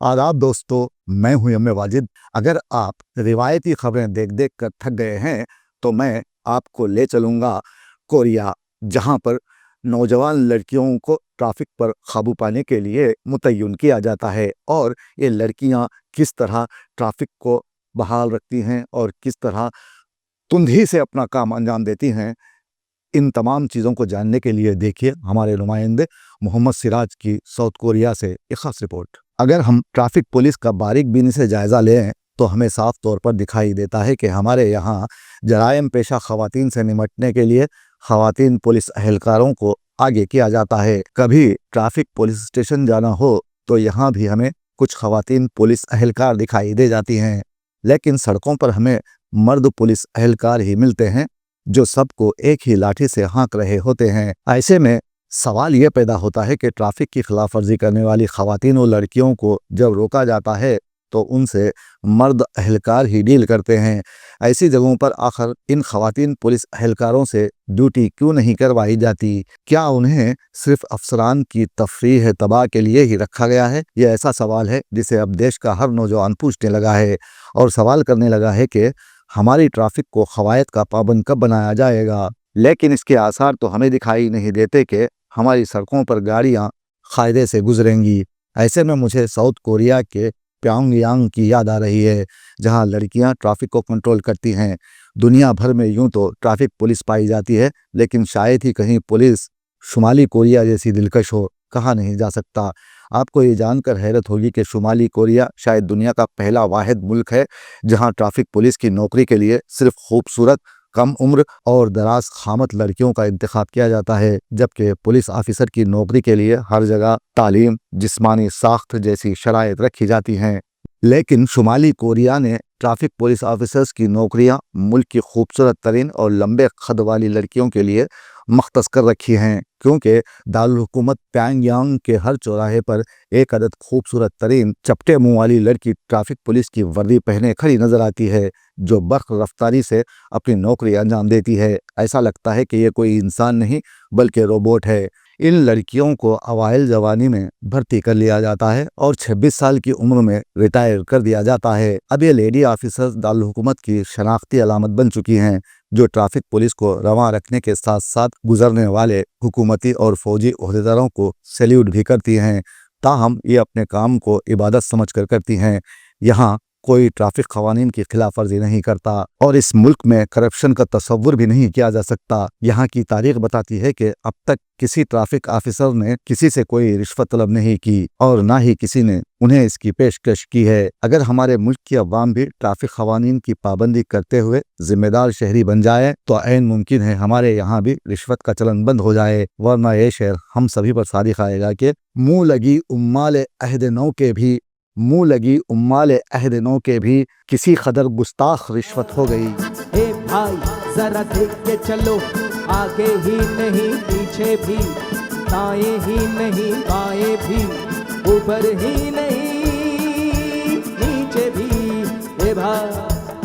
आदाब दोस्तों, मैं हूं एम वाजिद। अगर आप रिवायती खबरें देख देख कर थक गए हैं तो मैं आपको ले चलूंगा कोरिया, जहां पर नौजवान लड़कियों को ट्रैफिक पर काबू पाने के लिए मुतय्यन किया जाता है और ये लड़कियां किस तरह ट्रैफिक को बहाल रखती हैं और किस तरह तुंधी से अपना काम अंजाम देती हैं। इन तमाम चीज़ों को जानने के लिए देखिए हमारे नुमाइंदे मोहम्मद सिराज की साउथ कोरिया से एक खास रिपोर्ट। अगर हम ट्रैफिक पुलिस का बारीक बीनी से जायज़ा लें तो हमें साफ तौर पर दिखाई देता है कि हमारे यहाँ जराइम पेशा खवातीन से निपटने के लिए खवातीन पुलिस अहलकारों को आगे किया जाता है। कभी ट्रैफिक पुलिस स्टेशन जाना हो तो यहाँ भी हमें कुछ खवातीन पुलिस अहलकार दिखाई दे जाती हैं, लेकिन सड़कों पर हमें मर्द पुलिस अहलकार ही मिलते हैं जो सबको एक ही लाठी से हाँक रहे होते हैं। ऐसे में सवाल ये पैदा होता है कि ट्रैफिक की खिलाफ वर्जी करने वाली खवातीन और लड़कियों को जब रोका जाता है तो उनसे मर्द अहलकार ही डील करते हैं। ऐसी जगहों पर आखिर इन खवातीन पुलिस अहलकारों से ड्यूटी क्यों नहीं करवाई जाती? क्या उन्हें सिर्फ अफसरान की तफरीह तबाह के लिए ही रखा गया है? यह ऐसा सवाल है जिसे अब देश का हर नौजवान पूछने लगा है और सवाल करने लगा है कि हमारी ट्रैफिक को कवायद का पाबंद कब बनाया जाएगा। लेकिन इसके आसार तो हमें दिखाई नहीं देते कि हमारी सड़कों पर गाड़ियां कायदे से गुजरेंगी। ऐसे में मुझे साउथ कोरिया के प्योंगयांग की याद आ रही है, जहां लड़कियां ट्रैफिक को कंट्रोल करती हैं। दुनिया भर में यूं तो ट्रैफिक पुलिस पाई जाती है, लेकिन शायद ही कहीं पुलिस शुमाली कोरिया जैसी दिलकश हो, कहा नहीं जा सकता। आपको ये जानकर हैरत होगी कि शुमाली कोरिया शायद दुनिया का पहला वाहिद मुल्क है जहां ट्रैफिक पुलिस की नौकरी के लिए सिर्फ खूबसूरत, कम उम्र और दराज खामत लड़कियों का इंतखाब किया जाता है, जबकि पुलिस ऑफिसर की नौकरी के लिए हर जगह तालीम, जिस्मानी साख्त जैसी शराइत रखी जाती हैं। लेकिन शुमाली कोरिया ने ट्रैफिक पुलिस ऑफिसर्स की नौकरियां मुल्क की खूबसूरत तरीन और लंबे कद वाली लड़कियों के लिए मख्तस कर रखी हैं, क्योंकि दारुल हुकूमत प्योंगयांग के हर चौराहे पर एक अदद खूबसूरत तरीन चपटे मुंह वाली लड़की ट्रैफिक पुलिस की वर्दी पहने खड़ी नजर आती है, जो बर्क रफ्तारी से अपनी नौकरी अंजाम देती है। ऐसा लगता है कि ये कोई इंसान नहीं बल्कि रोबोट है। इन लड़कियों को अवाइल जवानी में भर्ती कर लिया जाता है और 26 साल की उम्र में रिटायर कर दिया जाता है। अब ये लेडी ऑफिसर्स दारुल हुकूमत की शनाख्ती अलामत बन चुकी हैं, जो ट्रैफिक पुलिस को रवां रखने के साथ साथ गुजरने वाले हुकूमती और फौजी ओहदेदारों को सैल्यूट भी करती हैं। ताहम ये अपने काम को इबादत समझकर करती हैं। यहाँ कोई ट्रैफिक कवानीन की खिलाफ वर्जी नहीं करता और इस मुल्क में करप्शन का तस्वुर भी नहीं किया जा सकता। यहाँ की तारीख बताती है कि अब तक किसी ट्रैफिक ऑफिसर ने किसी से कोई रिश्वत तलब नहीं की और ना ही किसी ने उन्हें इसकी पेशकश की है। अगर हमारे मुल्क की अवाम भी ट्रैफिक कवानीन की पाबंदी करते हुए जिम्मेदार शहरी बन जाए तो ऐन मुमकिन है हमारे यहाँ भी रिश्वत का चलन बंद हो जाए, वरना ये शहर हम सभी पर सादिक आएगा कि मुँह लगी उम्माल अहद नौ के भी किसी कदर गुस्ताख रिश्वत हो गई। ए भाई जरा देख के चलो, आगे ही नहीं पीछे भी, दाएं ही नहीं बाएं भी, ऊपर ही नहीं नीचे भी। ए भाई